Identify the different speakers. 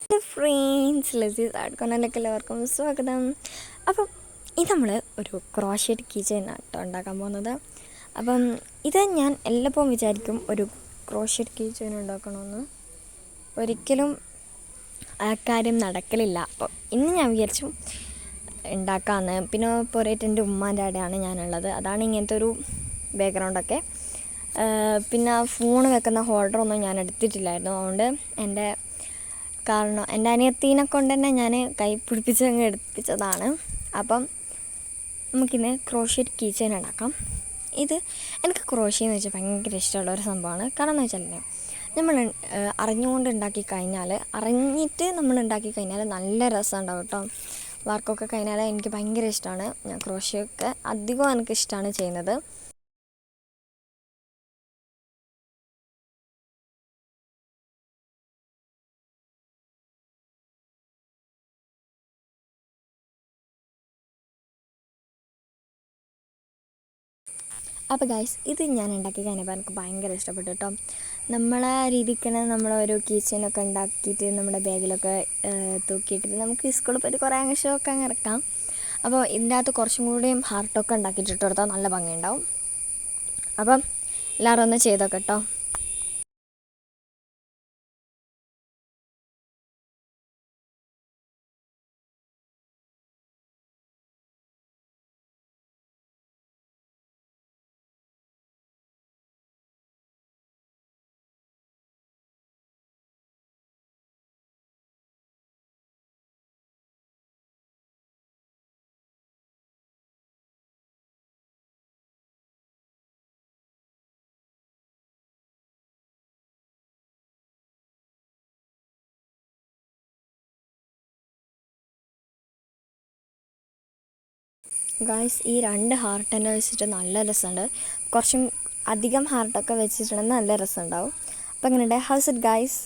Speaker 1: Hello friends, ലസീസ് art കോർണറിലേക്ക് എല്ലാവർക്കും സ്വാഗതം. അപ്പം ഇത് നമ്മൾ ഒരു ക്രോഷറ്റ് കീ ചെയിനാണ് കേട്ടോ ഉണ്ടാക്കാൻ പോകുന്നത്. അപ്പം ഇത് ഞാൻ എല്ലപ്പോഴും വിചാരിക്കും ഒരു ക്രോഷറ്റ് കീ ചെയിൻ ഉണ്ടാക്കണമെന്ന്. ഒരിക്കലും ആ കാര്യം നടക്കലില്ല. അപ്പം ഇന്ന് ഞാൻ വിചാരിച്ചു ഉണ്ടാക്കാമെന്ന്. പിന്നെ പോരായിട്ട് എൻ്റെ ഉമ്മാൻ്റെ അവിടെയാണ് ഞാനുള്ളത്. അതാണ് ഇങ്ങനത്തെ ഒരു ബാക്ക്ഗ്രൗണ്ടൊക്കെ. പിന്നെ ഫോൺ വെക്കുന്ന ഹോൾഡറൊന്നും ഞാൻ എടുത്തിട്ടില്ലായിരുന്നു. അതുകൊണ്ട് എൻ്റെ അനിയത്തീനെ കൊണ്ട് തന്നെ ഞാൻ കൈ പിടിപ്പിച്ച് അങ്ങ് എടുപ്പിച്ചതാണ്. അപ്പം നമുക്കിന്ന് ക്രോഷറ്റ് കീ ചെയിൻ ഉണ്ടാക്കാം. ഇത് എനിക്ക് ക്രോഷ്യ എന്ന് വെച്ചാൽ ഭയങ്കര ഇഷ്ടമുള്ള ഒരു സംഭവമാണ്. കാരണം എന്ന് വെച്ചാൽ നമ്മൾ അറിഞ്ഞിട്ട് നമ്മൾ ഉണ്ടാക്കി കഴിഞ്ഞാൽ നല്ല രസം ഉണ്ടാവും കേട്ടോ. വർക്കൊക്കെ കഴിഞ്ഞാൽ എനിക്ക് ഭയങ്കര ഇഷ്ടമാണ്. ഞാൻ ക്രോഷ്യൊക്കെ അധികം എനിക്കിഷ്ടമാണ് ചെയ്യുന്നത്. അപ്പോൾ ഗൈസ്, ഇത് ഞാൻ ഉണ്ടാക്കി കഴിഞ്ഞപ്പോൾ എനിക്ക് ഭയങ്കര ഇഷ്ടപ്പെട്ടു കേട്ടോ. നമ്മളെ രീതിക്ക് തന്നെ നമ്മളൊരു കീ ചെയിനൊക്കെ ഉണ്ടാക്കിയിട്ട് നമ്മുടെ ബാഗിലൊക്കെ തൂക്കിയിട്ടിട്ട് നമുക്ക് സ്കൂളിൽ പോയിട്ട് കുറേ അങ്ങ് ഷോക്ക് അങ്ങ് ഇറക്കാം. അപ്പോൾ ഇതിൻ്റെ അകത്ത് കുറച്ചും കൂടിയും ഹാർട്ടൊക്കെ ഉണ്ടാക്കിയിട്ട് കൊടുത്താൽ നല്ല ഭംഗിയുണ്ടാവും. അപ്പം എല്ലാവരും ഒന്ന് ചെയ്തൊക്കെ കേട്ടോ. ഗായ്സ്, ഈ 2 ഹാർട്ട് തന്നെ വെച്ചിട്ട് നല്ല രസമുണ്ട്. കുറച്ചും അധികം ഹാർട്ടൊക്കെ വെച്ചിട്ടുണ്ടെങ്കിൽ നല്ല രസമുണ്ടാവും. അപ്പോൾ എങ്ങനെയുണ്ട്? House it guys?